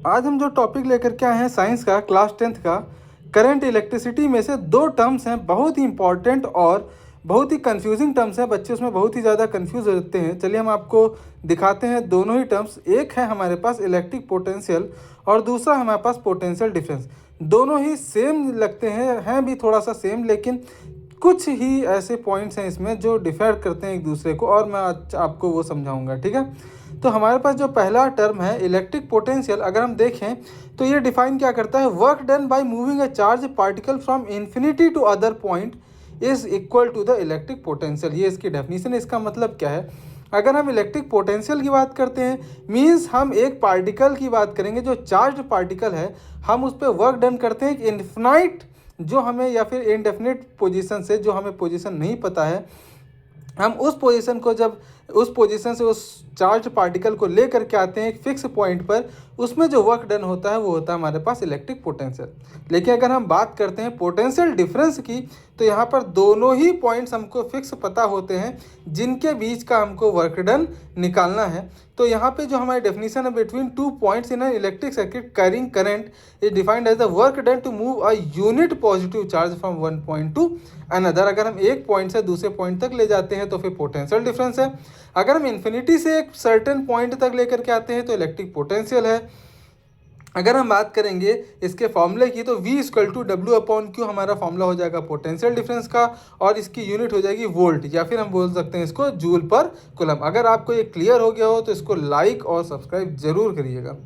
आज हम जो टॉपिक लेकर के आए हैं साइंस का क्लास 10th का करंट इलेक्ट्रिसिटी में से दो टर्म्स हैं बहुत ही इंपॉर्टेंट और बहुत ही कंफ्यूजिंग टर्म्स हैं। बच्चे उसमें बहुत ही ज़्यादा कंफ्यूज होते हैं। चलिए हम आपको दिखाते हैं दोनों ही टर्म्स। एक है हमारे पास इलेक्ट्रिक पोटेंशियल और दूसरा हमारे पास पोटेंशियल डिफरेंस। दोनों ही सेम लगते हैं भी थोड़ा सा सेम, लेकिन कुछ ही ऐसे पॉइंट्स हैं इसमें जो डिफर करते हैं एक दूसरे को, और मैं आज आपको वो समझाऊंगा। ठीक है, तो हमारे पास जो पहला टर्म है इलेक्ट्रिक पोटेंशियल, अगर हम देखें तो ये डिफाइन क्या करता है, work done by moving a charge particle from infinity to other point is equal to the electric potential. ये इसकी डेफिनेशन है। इसका मतलब क्या है, अगर हम इलेक्ट्रिक पोटेंशियल की बात करते हैं मींस हम एक पार्टिकल की बात करेंगे जो चार्ज पार्टिकल है, हम उस पर वर्क डन करते हैं इन्फिनाइट जो हमें, या फिर इनडेफिनिट पोजीशन से जो हमें पोजीशन नहीं पता है, हम उस पोजीशन को जब उस पोजीशन से उस चार्ज पार्टिकल को लेकर के आते हैं एक फिक्स पॉइंट पर, उसमें जो वर्क डन होता है वो होता है हमारे पास इलेक्ट्रिक पोटेंशियल। लेकिन अगर हम बात करते हैं पोटेंशियल डिफरेंस की, तो यहाँ पर दोनों ही पॉइंट्स हमको फिक्स पता होते हैं जिनके बीच का हमको वर्क डन निकालना है। तो यहाँ पे जो हमारी डेफिनेशन है, between two points in an electric circuit carrying current is defined as the work done to move a unit positive charge from one point to another. अगर हम एक पॉइंट से दूसरे पॉइंट तक ले जाते हैं तो फिर पोटेंशियल डिफरेंस है। अगर हम इन्फिनिटी से एक सर्टेन पॉइंट तक लेकर के आते हैं तो इलेक्ट्रिक पोटेंशियल है। अगर हम बात करेंगे इसके फॉर्मूले की, तो V इक्वल टू W/Q हमारा फॉर्मूला हो जाएगा पोटेंशियल डिफरेंस का, और इसकी यूनिट हो जाएगी वोल्ट, या फिर हम बोल सकते हैं इसको जूल पर कूलम। अगर आपको ये क्लियर हो गया हो तो इसको लाइक और सब्सक्राइब जरूर करिएगा।